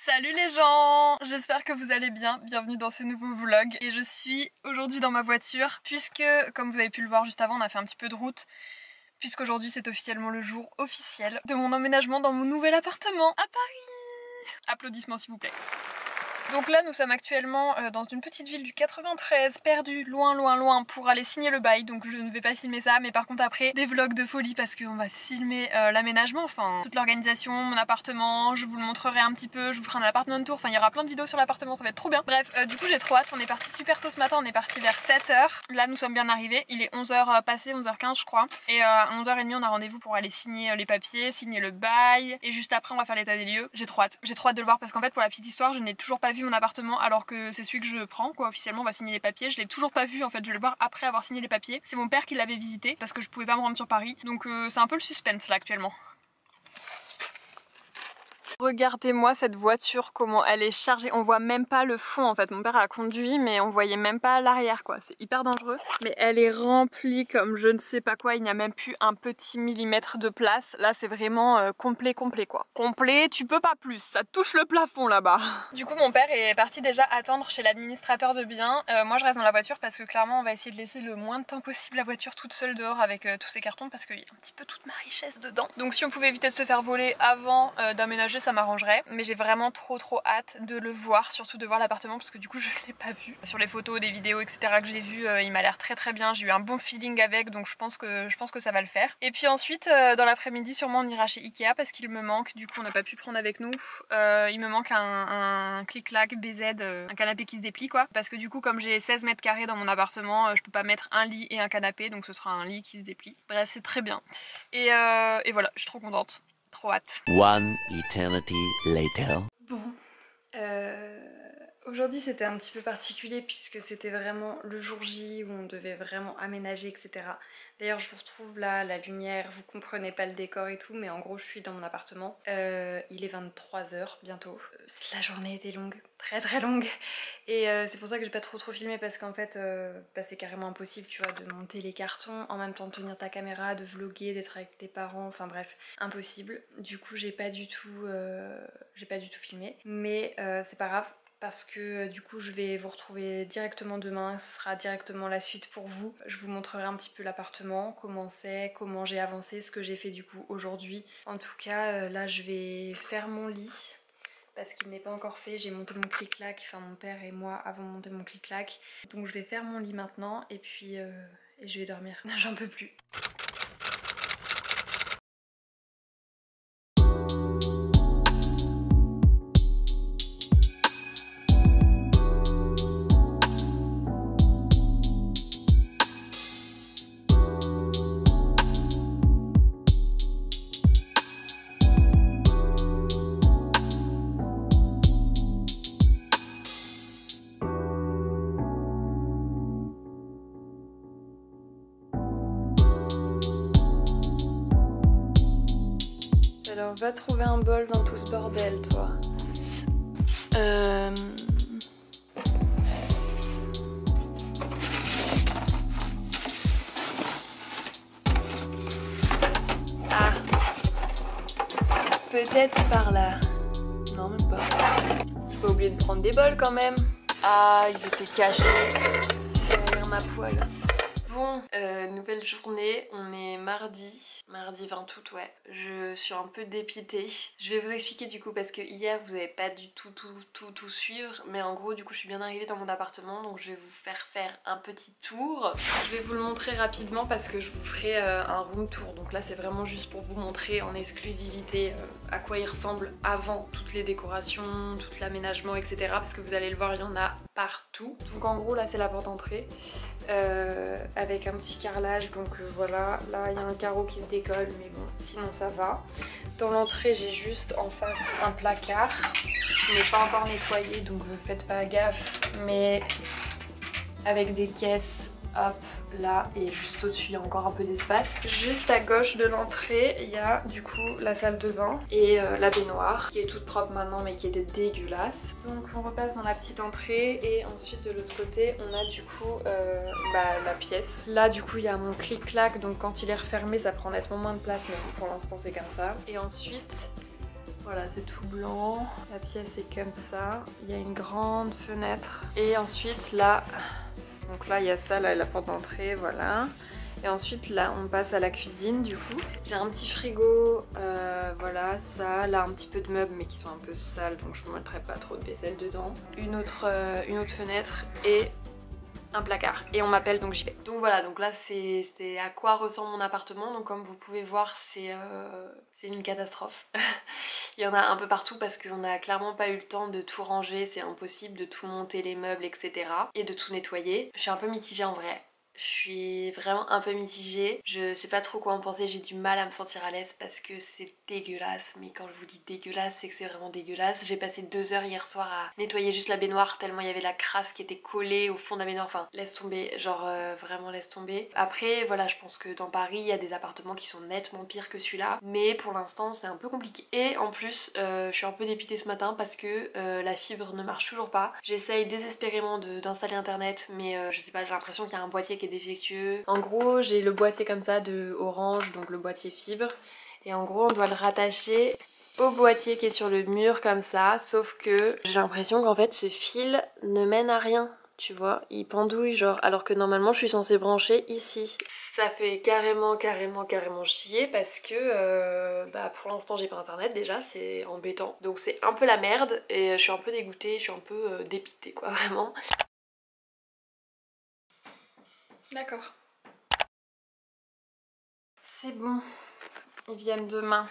Salut les gens, j'espère que vous allez bien, bienvenue dans ce nouveau vlog. Et je suis aujourd'hui dans ma voiture puisque, comme vous avez pu le voir juste avant, on a fait un petit peu de route. Puisqu'aujourd'hui c'est officiellement le jour officiel de mon emménagement dans mon nouvel appartement à Paris. Applaudissements s'il vous plaît. Donc là nous sommes actuellement dans une petite ville du 93, perdue loin pour aller signer le bail. Donc je ne vais pas filmer ça, mais par contre après des vlogs de folie parce qu'on va filmer l'aménagement, enfin toute l'organisation, mon appartement, je vous le montrerai un petit peu, je vous ferai un appartement de tour, enfin il y aura plein de vidéos sur l'appartement, ça va être trop bien. Bref, du coup j'ai trop hâte, on est parti super tôt ce matin, on est parti vers 7h. Là nous sommes bien arrivés, il est 11h passé, 11h15 je crois. Et à 11h30 on a rendez-vous pour aller signer les papiers, signer le bail. Et juste après on va faire l'état des lieux. J'ai trop hâte de le voir parce qu'en fait pour la petite histoire je n'ai toujours pas vu mon appartement alors que c'est celui que je prends quoi, officiellement on va signer les papiers. Je l'ai toujours pas vu en fait, je vais le voir après avoir signé les papiers. C'est mon père qui l'avait visité parce que je pouvais pas me rendre sur Paris. Donc c'est un peu le suspense là actuellement. Regardez-moi cette voiture, comment elle est chargée, on voit même pas le fond en fait, mon père a conduit mais on voyait même pas l'arrière quoi, c'est hyper dangereux. Mais elle est remplie comme je ne sais pas quoi, il n'y a même plus un petit millimètre de place, là c'est vraiment complet quoi. Complet, tu peux pas plus, ça touche le plafond là-bas. Du coup mon père est parti déjà attendre chez l'administrateur de biens, moi je reste dans la voiture parce que clairement on va essayer de laisser le moins de temps possible la voiture toute seule dehors avec tous ces cartons parce qu'il y a un petit peu toute ma richesse dedans. Donc si on pouvait éviter de se faire voler avant d'aménager ça m'arrangerait, mais j'ai vraiment trop hâte de le voir, surtout de voir l'appartement parce que du coup je l'ai pas vu. Sur les photos, des vidéos etc que j'ai vu, il m'a l'air très bien, j'ai eu un bon feeling avec donc je pense que ça va le faire. Et puis ensuite dans l'après-midi sûrement on ira chez Ikea parce qu'il me manque, du coup on n'a pas pu prendre avec nous, il me manque un clic-clac BZ, un canapé qui se déplie quoi, parce que du coup comme j'ai 16 mètres carrés dans mon appartement, je peux pas mettre un lit et un canapé donc ce sera un lit qui se déplie. Bref c'est très bien et voilà, je suis trop contente. Trop hâte. One eternity later. Bon, aujourd'hui c'était un petit peu particulier puisque c'était vraiment le jour J où on devait vraiment aménager etc. D'ailleurs je vous retrouve là, la lumière, vous comprenez pas le décor et tout, mais en gros je suis dans mon appartement. Il est 23h bientôt. La journée était longue, très longue. Et c'est pour ça que j'ai pas trop filmé parce qu'en fait c'est carrément impossible tu vois de monter les cartons, en même temps de tenir ta caméra, de vlogger, d'être avec tes parents, enfin bref, impossible. Du coup j'ai pas du tout filmé, mais c'est pas grave. Parce que du coup je vais vous retrouver directement demain, ce sera directement la suite pour vous. Je vous montrerai un petit peu l'appartement, comment c'est, comment j'ai avancé, ce que j'ai fait du coup aujourd'hui. En tout cas là je vais faire mon lit parce qu'il n'est pas encore fait, j'ai monté mon clic-clac, enfin mon père et moi avons monté mon clic-clac. Donc je vais faire mon lit maintenant et puis je vais dormir, j'en peux plus. Alors va trouver un bol dans tout ce bordel toi. Ah. Peut-être par là. Non même pas. J'ai pas oublié de prendre des bols quand même. Ah ils étaient cachés derrière ma poêle. Bon, nouvelle journée, on est mardi 20 août, ouais. Je suis un peu dépitée. Je vais vous expliquer du coup parce que hier vous avez pas du tout suivre, mais en gros du coup je suis bien arrivée dans mon appartement donc je vais vous faire un petit tour. Je vais vous le montrer rapidement parce que je vous ferai un room tour, donc là c'est vraiment juste pour vous montrer en exclusivité à quoi il ressemble avant toutes les décorations, tout l'aménagement etc. parce que vous allez le voir il y en a partout. Donc en gros là c'est la porte d'entrée. Avec un petit carrelage donc voilà, là il y a un carreau qui se décolle mais bon sinon ça va. Dans l'entrée j'ai juste en face un placard qui n'est pas encore nettoyé donc faites pas gaffe, mais avec des caisses hop là, et juste au-dessus il y a encore un peu d'espace. Juste à gauche de l'entrée il y a du coup la salle de bain et la baignoire qui est toute propre maintenant mais qui était dégueulasse. Donc on repasse dans la petite entrée et ensuite de l'autre côté on a du coup la pièce. Là du coup il y a mon clic-clac donc quand il est refermé ça prend nettement moins de place mais pour l'instant c'est comme ça. Et ensuite Voilà, c'est tout blanc. La pièce est comme ça. Il y a une grande fenêtre. Et ensuite là, donc là il y a ça, là la porte d'entrée, voilà. Et ensuite là on passe à la cuisine du coup. J'ai un petit frigo, voilà ça, là un petit peu de meubles mais qui sont un peu sales donc je ne mettrai pas trop de vaisselle dedans. Une autre fenêtre et un placard. Et on m'appelle donc j'y vais. Donc voilà, donc là c'est à quoi ressemble mon appartement. Donc comme vous pouvez voir c'est une catastrophe. Il y en a un peu partout parce qu'on n'a clairement pas eu le temps de tout ranger, c'est impossible de tout monter les meubles etc. Et de tout nettoyer. Je suis un peu mitigée en vrai. Je suis vraiment un peu mitigée, je sais pas trop quoi en penser, j'ai du mal à me sentir à l'aise parce que c'est dégueulasse, mais quand je vous dis dégueulasse, c'est que c'est vraiment dégueulasse. J'ai passé 2 heures hier soir à nettoyer juste la baignoire tellement il y avait la crasse qui était collée au fond de la baignoire, enfin laisse tomber, genre vraiment laisse tomber. Après voilà, je pense que dans Paris il y a des appartements qui sont nettement pires que celui-là, mais pour l'instant c'est un peu compliqué. Et en plus je suis un peu dépitée ce matin parce que la fibre ne marche toujours pas. J'essaye désespérément d'installer internet mais je sais pas, j'ai l'impression qu'il y a un boîtier qui est défectueux. En gros j'ai le boîtier comme ça de Orange, donc le boîtier fibre, et en gros on doit le rattacher au boîtier qui est sur le mur comme ça, sauf que j'ai l'impression qu'en fait ce fil ne mène à rien, tu vois, il pendouille genre, alors que normalement je suis censée brancher ici. Ça fait carrément chier parce que bah pour l'instant j'ai pas internet déjà, c'est embêtant, donc c'est un peu la merde et je suis un peu dégoûtée, je suis un peu dépitée quoi, vraiment. D'accord. C'est bon, ils viennent demain.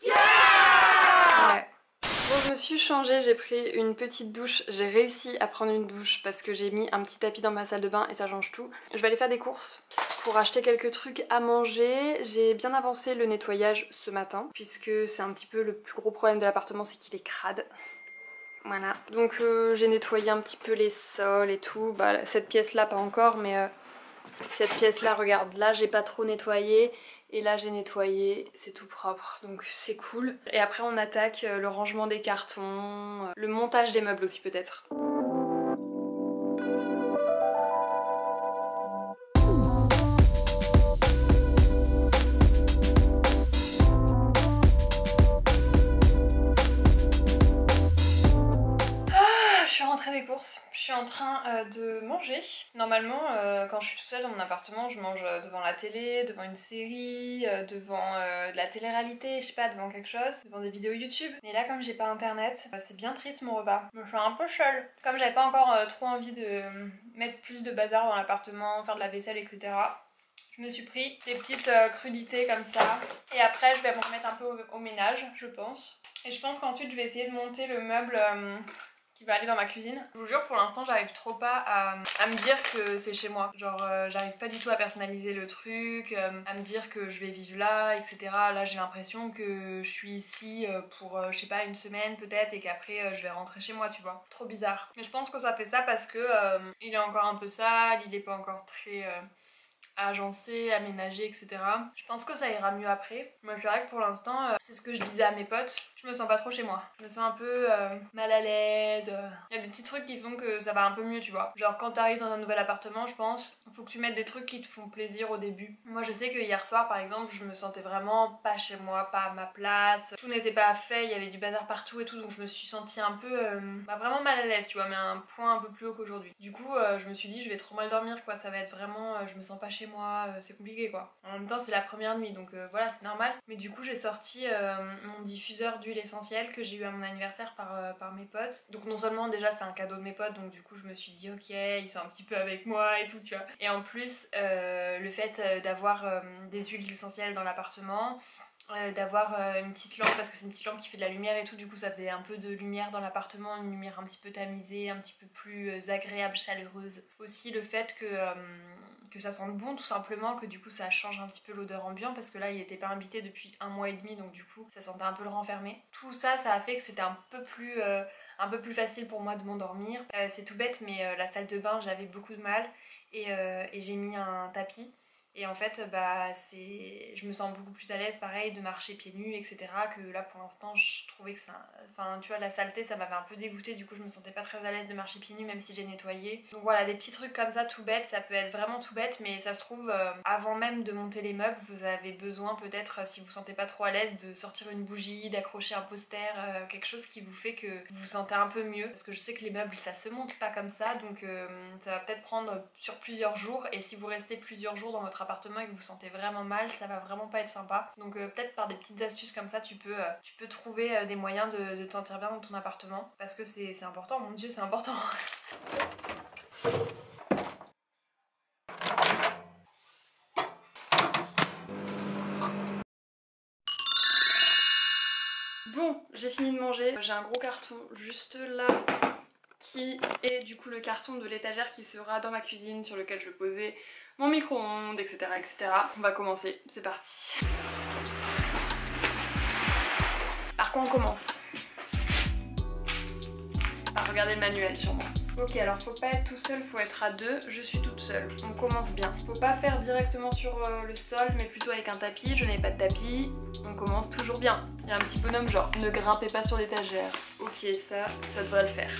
Ouais. Bon, je me suis changée, j'ai pris une petite douche, j'ai réussi à prendre une douche parce que j'ai mis un petit tapis dans ma salle de bain et ça change tout. Je vais aller faire des courses pour acheter quelques trucs à manger. J'ai bien avancé le nettoyage ce matin puisque c'est un petit peu le plus gros problème de l'appartement, c'est qu'il est crade. Voilà, donc j'ai nettoyé un petit peu les sols et tout. Bah, cette pièce là pas encore, mais cette pièce là, regarde, là j'ai pas trop nettoyé et là j'ai nettoyé, c'est tout propre, donc c'est cool. Et après on attaque le rangement des cartons, le montage des meubles aussi peut-être. Je suis rentrée des courses, je suis en train de manger. Normalement, quand je suis toute seule dans mon appartement, je mange devant la télé, devant une série, devant de la télé-réalité, je sais pas, devant quelque chose, devant des vidéos YouTube. Mais là, comme j'ai pas internet, c'est bien triste mon repas. Je me fais un peu seule. Comme j'avais pas encore trop envie de mettre plus de bazar dans l'appartement, faire de la vaisselle, etc. Je me suis pris des petites crudités comme ça. Et après, je vais me remettre un peu au ménage, je pense. Et je pense qu'ensuite, je vais essayer de monter le meuble qui va aller dans ma cuisine. Je vous jure, pour l'instant j'arrive trop pas à me dire que c'est chez moi. Genre j'arrive pas du tout à personnaliser le truc, à me dire que je vais vivre là, etc. Là j'ai l'impression que je suis ici pour je sais pas une semaine peut-être et qu'après je vais rentrer chez moi, tu vois. Trop bizarre. Mais je pense que ça fait ça parce que il est encore un peu sale, il est pas encore très agencé, aménagé, etc. Je pense que ça ira mieux après. Moi c'est vrai que pour l'instant, c'est ce que je disais à mes potes, je me sens pas trop chez moi. Je me sens un peu mal à l'aise. Il y a des petits trucs qui font que ça va un peu mieux, tu vois. Genre quand t'arrives dans un nouvel appartement, je pense, il faut que tu mettes des trucs qui te font plaisir au début. Moi je sais que hier soir par exemple, je me sentais vraiment pas chez moi, pas à ma place. Tout n'était pas fait, il y avait du bazar partout et tout, donc je me suis sentie un peu vraiment mal à l'aise, tu vois, mais à un point un peu plus haut qu'aujourd'hui. Du coup, je me suis dit je vais trop mal dormir quoi, ça va être vraiment, je me sens pas chez moi, c'est compliqué quoi. En même temps c'est la première nuit donc voilà c'est normal. Mais du coup j'ai sorti mon diffuseur d'huile essentielle que j'ai eu à mon anniversaire par mes potes. Donc non seulement déjà c'est un cadeau de mes potes donc du coup je me suis dit ok ils sont un petit peu avec moi et tout tu vois. Et en plus le fait d'avoir des huiles essentielles dans l'appartement, d'avoir une petite lampe parce que c'est une petite lampe qui fait de la lumière et tout, du coup ça faisait un peu de lumière dans l'appartement, une lumière un petit peu tamisée, un petit peu plus agréable, chaleureuse. Aussi le fait que ça sente bon tout simplement, que du coup ça change un petit peu l'odeur ambiante parce que là il était pas invité depuis 1 mois et demi donc du coup ça sentait un peu le renfermé. Tout ça ça a fait que c'était un peu plus facile pour moi de m'endormir. C'est tout bête mais la salle de bain j'avais beaucoup de mal et j'ai mis un tapis. Et en fait, bah, je me sens beaucoup plus à l'aise, pareil, de marcher pieds nus, etc. Que là, pour l'instant, je trouvais que ça... Enfin, tu vois, la saleté, ça m'avait un peu dégoûtée. Du coup, je me sentais pas très à l'aise de marcher pieds nus, même si j'ai nettoyé. Donc voilà, des petits trucs comme ça, tout bête. Ça peut être vraiment tout bête, mais ça se trouve, avant même de monter les meubles, vous avez besoin peut-être, si vous vous sentez pas trop à l'aise, de sortir une bougie, d'accrocher un poster, quelque chose qui vous fait que vous vous sentez un peu mieux. Parce que je sais que les meubles, ça se monte pas comme ça, donc ça va peut-être prendre sur plusieurs jours. Et si vous restez plusieurs jours dans votre appartement et que vous vous sentez vraiment mal, ça va vraiment pas être sympa. Donc peut-être par des petites astuces comme ça, tu peux trouver des moyens de te sentir bien dans ton appartement. Parce que c'est important, mon dieu, c'est important. Bon, j'ai fini de manger. J'ai un gros carton juste là qui est du coup le carton de l'étagère qui sera dans ma cuisine sur lequel je vais poser mon micro-ondes, etc., etc. On va commencer, c'est parti. Par quoi on commence? Par regarder le manuel sûrement. Ok, alors faut pas être tout seul, faut être à deux. Je suis toute seule. On commence bien. Faut pas faire directement sur le sol, mais plutôt avec un tapis. Je n'ai pas de tapis. On commence toujours bien. Il y a un petit bonhomme genre ne grimpez pas sur l'étagère. Ok, ça devrait le faire.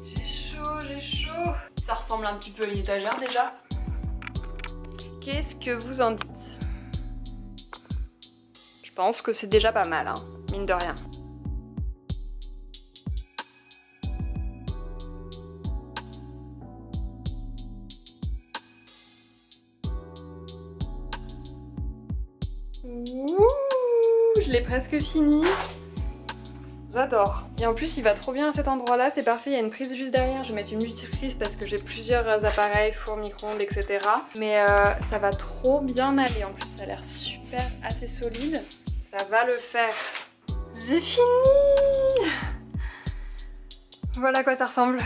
J'ai chaud. Ça ressemble un petit peu à une étagère déjà. Qu'est-ce que vous en dites? Je pense que c'est déjà pas mal, hein, mine de rien. Ouh, je l'ai presque fini. J'adore. Et en plus il va trop bien à cet endroit là, c'est parfait, il y a une prise juste derrière, je vais mettre une multiprise parce que j'ai plusieurs appareils, four, micro-ondes, etc. Mais ça va trop bien aller, en plus ça a l'air super assez solide, ça va le faire. J'ai fini! Voilà à quoi ça ressemble.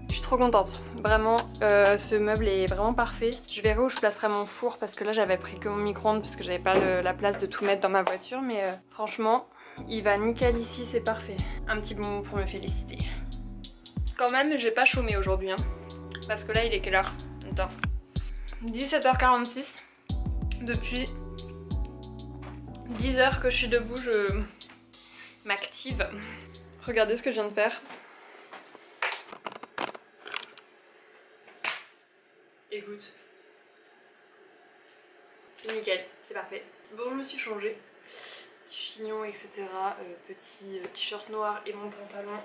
Je suis trop contente, vraiment, ce meuble est vraiment parfait. Je verrai où je placerai mon four parce que là j'avais pris que mon micro-ondes parce que j'avais pas la place de tout mettre dans ma voiture, mais franchement, il va nickel ici, c'est parfait. Un petit bon mot pour me féliciter. Quand même, j'ai pas chômé aujourd'hui, hein, parce que là il est quelle heure? Attends. 17h46. Depuis 10h que je suis debout, je m'active. Regardez ce que je viens de faire. Écoute. C'est nickel, c'est parfait. Bon, je me suis changée. Petit chignon, etc. Petit t-shirt noir et mon pantalon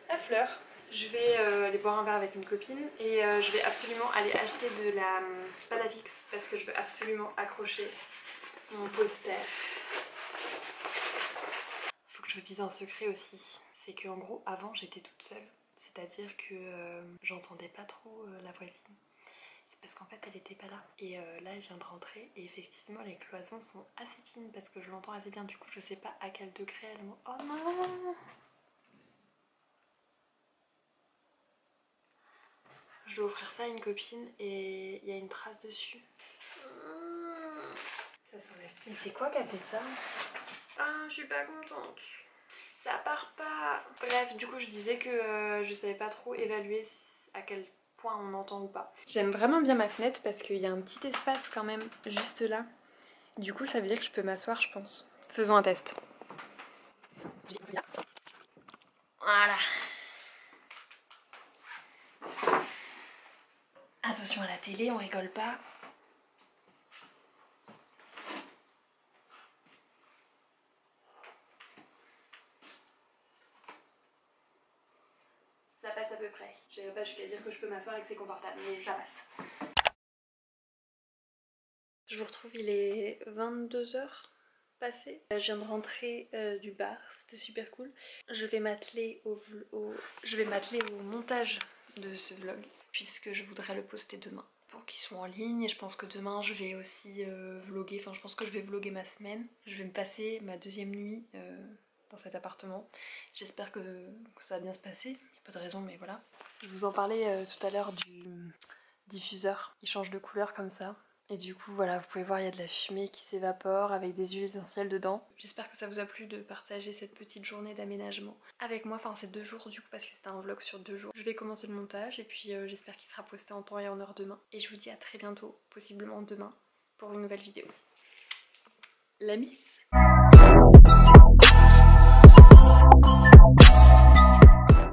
à fleurs. Je vais aller boire un verre avec une copine et je vais absolument aller acheter de la pâte à fixe parce que je veux absolument accrocher mon poster. Faut que je vous dise un secret aussi, c'est qu'en gros avant j'étais toute seule, c'est-à-dire que j'entendais pas trop la voisine. C'est parce qu'en fait elle était pas là et là elle vient de rentrer et effectivement les cloisons sont assez fines parce que je l'entends assez bien, du coup je sais pas à quel degré elles vont... Oh non! Je dois offrir ça à une copine et il y a une trace dessus. Ça s'enlève. Mais c'est quoi qui a fait ça? Ah, je suis pas contente. Ça part pas. Bref, du coup je disais que je savais pas trop évaluer à quel point on entend ou pas. J'aime vraiment bien ma fenêtre parce qu'il y a un petit espace quand même juste là. Du coup ça veut dire que je peux m'asseoir, je pense. Faisons un test. Voilà. Attention à la télé, on rigole pas. Ça passe à peu près. J'irai pas jusqu'à dire que je peux m'asseoir et que c'est confortable, mais ça passe. Je vous retrouve, il est 22h passé. Je viens de rentrer du bar, c'était super cool. Je vais m'atteler au montage de ce vlog puisque je voudrais le poster demain pour qu'il soit en ligne et je pense que demain je vais aussi vlogger, enfin je pense que je vais vlogger ma semaine. Je vais me passer ma deuxième nuit dans cet appartement. J'espère que ça va bien se passer, il n'y a pas de raison mais voilà. Je vous en parlais tout à l'heure du diffuseur, il change de couleur comme ça. Et du coup voilà, vous pouvez voir, il y a de la fumée qui s'évapore avec des huiles essentielles dedans. J'espère que ça vous a plu de partager cette petite journée d'aménagement avec moi, enfin c'est 2 jours du coup parce que c'était un vlog sur 2 jours. Je vais commencer le montage et puis j'espère qu'il sera posté en temps et en heure demain. Et je vous dis à très bientôt, possiblement demain, pour une nouvelle vidéo. La miss.